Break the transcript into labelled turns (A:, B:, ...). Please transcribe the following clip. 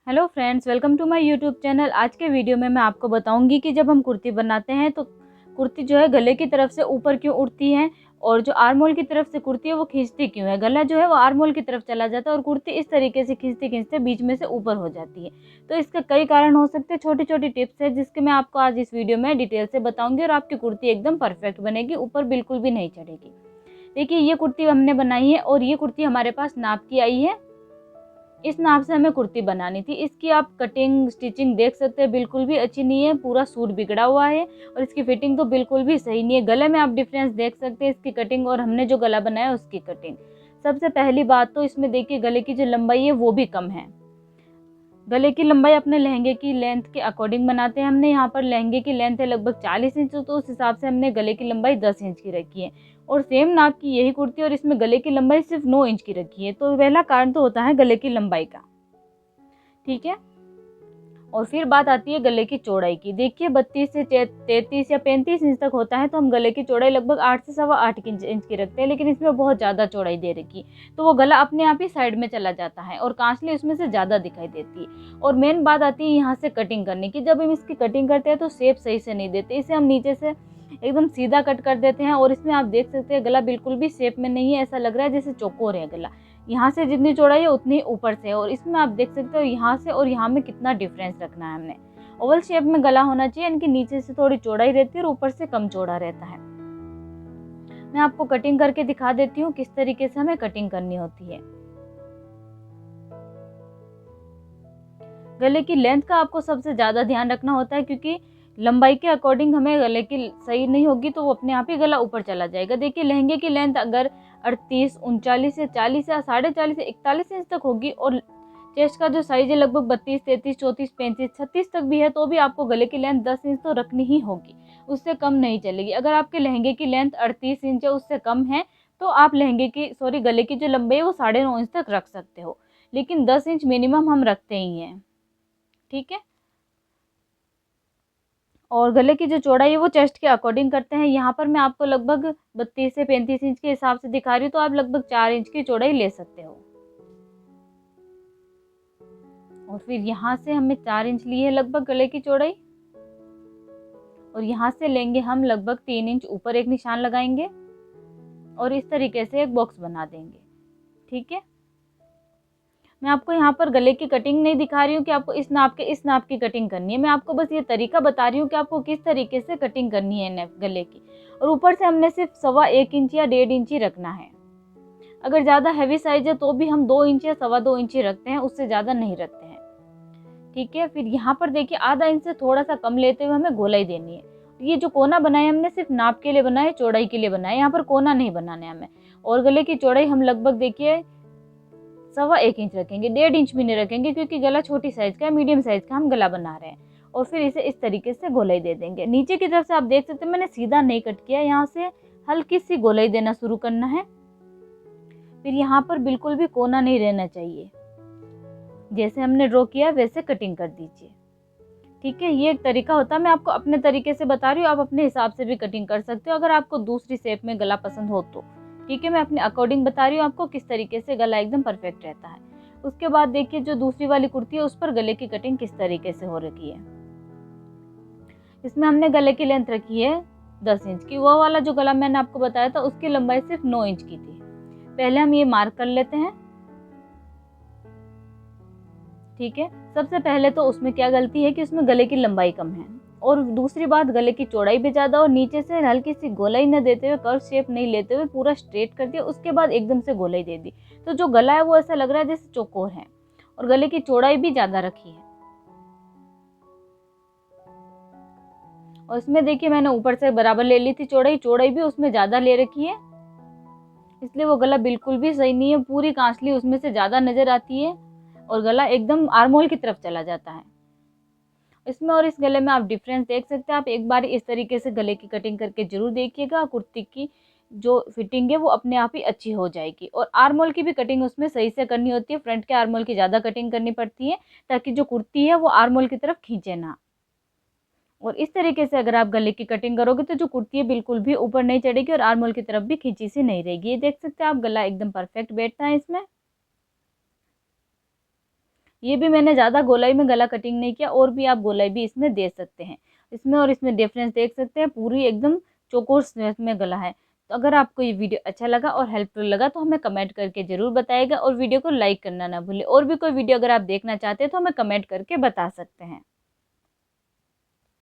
A: Hello friends, welcome to my YouTube channel. आज के video में मैं आपको बताऊंगी कि जब हम कुर्ती बनाते हैं तो कुर्ती जो है गले की तरफ से ऊपर क्यों उठती है और जो आर्म होल की तरफ से कुर्ती है वो खींचती क्यों है। गला जो है वो आर्म होल की तरफ चला जाता है और कुर्ती इस तरीके से खींचते खींचते बीच में से ऊपर हो जाती है। तो इसके कई कारण हो सकते हैं, छोटी छोटी टिप्स है जिसके मैं आपको आज इस वीडियो में डिटेल से बताऊंगी और आपकी कुर्ती एकदम परफेक्ट बनेगी, ऊपर बिल्कुल भी नहीं चढ़ेगी। देखिए, ये कुर्ती हमने बनाई है और ये कुर्ती हमारे पास नाप की आई है। इस नाप से हमें कुर्ती बनानी थी। इसकी आप कटिंग स्टिचिंग देख सकते हैं, बिल्कुल भी अच्छी नहीं है, पूरा सूट बिगड़ा हुआ है और इसकी फिटिंग तो बिल्कुल भी सही नहीं है। गले में आप डिफरेंस देख सकते हैं इसकी कटिंग और हमने जो गला बनाया उसकी कटिंग। सबसे पहली बात तो इसमें देखिए, गले की जो लंबाई है वो भी कम है। गले की लंबाई अपने लहंगे की लेंथ के अकॉर्डिंग बनाते हैं। हमने यहाँ पर लहंगे की लेंथ है लगभग 40 इंच, तो उस हिसाब से हमने गले की लंबाई 10 इंच की रखी है और सेम नाप की यही कुर्ती और इसमें गले की लंबाई सिर्फ 9 इंच की रखी है। तो पहला कारण तो होता है गले की लंबाई का, ठीक है। और फिर बात आती है गले की चौड़ाई की। देखिए, 32 से 33 या 35 इंच तक होता है तो हम गले की चौड़ाई लगभग 8 से सवा 8 इंच की रखते हैं, लेकिन इसमें बहुत ज़्यादा चौड़ाई दे रखी तो वो गला अपने आप ही साइड में चला जाता है और कांचली उसमें से ज़्यादा दिखाई देती है। और मेन बात आती है यहाँ से कटिंग करने की। जब हम इसकी कटिंग करते हैं तो शेप सही से नहीं देते, इसे हम नीचे से एकदम सीधा कट कर देते हैं और इसमें आप देख सकते हैं गला बिल्कुल भी शेप में नहीं है, ऐसा लग रहा है जैसे चौकोर है गला। यहाँ से जितनी चौड़ाई है उतनी ऊपर से है और इसमें आप देख सकते हो यहाँ से और यहाँ में कितना डिफरेंस रखना है हमने। ओवल शेप में गला होना चाहिए, इनकी नीचे से थोड़ी चौड़ाई रहती है और ऊपर से कम चौड़ा रहता है। मैं आपको कटिंग करके दिखा देती हूँ किस तरीके से हमें कटिंग करनी होती है। गले की लेंथ का आपको सबसे ज्यादा ध्यान रखना होता है, क्योंकि लंबाई के अकॉर्डिंग हमें गले की सही नहीं होगी तो वो अपने आप ही गला ऊपर चला जाएगा। देखिए, लहंगे की लेंथ अगर 38, 39 या 40 या 40.5 या 41 इंच तक होगी और चेस्ट का जो साइज है लगभग 32, 33, 34, 35, 36 तक भी है तो भी आपको गले की लेंथ 10 इंच तो रखनी ही होगी, उससे कम नहीं चलेगी। अगर आपके लहंगे की लेंथ 38 इंच है, उससे कम है, तो आप गले की जो लंबाई है वो 9.5 इंच तक रख सकते हो, लेकिन 10 इंच मिनिमम हम रखते ही हैं, ठीक है। और गले की जो चौड़ाई है वो चेस्ट के अकॉर्डिंग करते हैं। यहाँ पर मैं आपको लगभग 32 से 35 इंच के हिसाब से दिखा रही हूँ, तो आप लगभग 4 इंच की चौड़ाई ले सकते हो। और फिर यहाँ से हमें 4 इंच ली है लगभग गले की चौड़ाई और यहाँ से लेंगे हम लगभग 3 इंच ऊपर एक निशान लगाएंगे और इस तरीके से एक बॉक्स बना देंगे, ठीक है। मैं आपको यहाँ पर गले की कटिंग नहीं दिखा रही हूँ कि आपको इस नाप की कटिंग करनी है। मैं आपको बस ये तरीका बता रही हूँ कि आपको किस तरीके से कटिंग करनी है गले की। और ऊपर से हमने सिर्फ 1.25 इंच या 1.5 इंच ही रखना है। अगर ज़्यादा हैवी साइज है तो भी हम 2 इंच या 2.25 इंच ही रखते हैं, उससे ज़्यादा नहीं रखते हैं, ठीक है। फिर यहाँ पर देखिए, आधा इंच से थोड़ा सा कम लेते हुए हमें गोलाई देनी है। ये जो कोना बनाया हमने सिर्फ नाप के लिए बनाया, चौड़ाई के लिए बनाया, यहाँ पर कोना नहीं बनाना है हमें। और गले की चौड़ाई हम लगभग देखिए 1.25 इंच रखेंगे, 1.5 इंच भी नहीं रखेंगे, क्योंकि गला छोटी साइज का है, मीडियम साइज का हम गला बना रहे हैं। और फिर इसे इस तरीके से गोलाई दे देंगे। नीचे की तरफ से आप देख सकते हैं मैंने सीधा नहीं कट किया, यहाँ से हल्की सी गोलाई देना शुरू करना है। फिर यहाँ पर बिल्कुल भी कोना नहीं रहना चाहिए, जैसे हमने ड्रॉ किया वैसे कटिंग कर दीजिए, ठीक है। ये एक तरीका होता है, मैं आपको अपने तरीके से बता रही हूँ, आप अपने हिसाब से भी कटिंग कर सकते हो अगर आपको दूसरी शेप में गला पसंद हो तो, ठीक है। मैं अपने अकॉर्डिंग बता रही हूँ आपको किस तरीके से गला एकदम परफेक्ट रहता है। उसके बाद देखिए, जो दूसरी वाली कुर्ती है उस पर गले की कटिंग किस तरीके से हो रखी है। इसमें हमने गले की लेंथ रखी है 10 इंच की। वो वाला जो गला मैंने आपको बताया था उसकी लंबाई सिर्फ 9 इंच की थी। पहले हम ये मार्क कर लेते हैं, ठीक है। सबसे पहले तो उसमें क्या गलती है कि उसमें गले की लंबाई कम है और दूसरी बात गले की चौड़ाई भी ज़्यादा, और नीचे से हल्की सी गोलाई न देते हुए, कर्व शेप नहीं लेते हुए पूरा स्ट्रेट कर दिया, उसके बाद एकदम से गोलाई दे दी, तो जो गला है वो ऐसा लग रहा है जैसे चौकोर है। और गले की चौड़ाई भी ज़्यादा रखी है। और इसमें देखिए, मैंने ऊपर से बराबर ले ली थी चौड़ाई, चौड़ाई भी उसमें ज़्यादा ले रखी है, इसलिए वो गला बिल्कुल भी सही नहीं है, पूरी कांचली उसमें से ज़्यादा नज़र आती है और गला एकदम आर्मोल की तरफ चला जाता है इसमें। और इस गले में आप डिफरेंस देख सकते हैं। आप एक बार इस तरीके से गले की कटिंग करके जरूर देखिएगा, कुर्ती की जो फिटिंग है वो अपने आप ही अच्छी हो जाएगी। और आर्मोल की भी कटिंग उसमें सही से करनी होती है, फ्रंट के आर्मोल की ज़्यादा कटिंग करनी पड़ती है ताकि जो कुर्ती है वो आर्मोल की तरफ खींचे ना। और इस तरीके से अगर आप गले की कटिंग करोगे तो जो कुर्ती है बिल्कुल भी ऊपर नहीं चढ़ेगी और आर्मोल की तरफ भी खींची सी नहीं रहेगी। ये देख सकते हैं आप, गला एकदम परफेक्ट बैठता है इसमें। ये भी मैंने ज़्यादा गोलाई में गला कटिंग नहीं किया, और भी आप गोलाई भी इसमें दे सकते हैं। इसमें और इसमें डिफरेंस देख सकते हैं, पूरी एकदम चौकोर शेप में गला है। तो अगर आपको ये वीडियो अच्छा लगा और हेल्पफुल लगा तो हमें कमेंट करके ज़रूर बताइएगा, और वीडियो को लाइक करना ना भूलें। और भी कोई वीडियो अगर आप देखना चाहते हैं तो हमें कमेंट करके बता सकते हैं।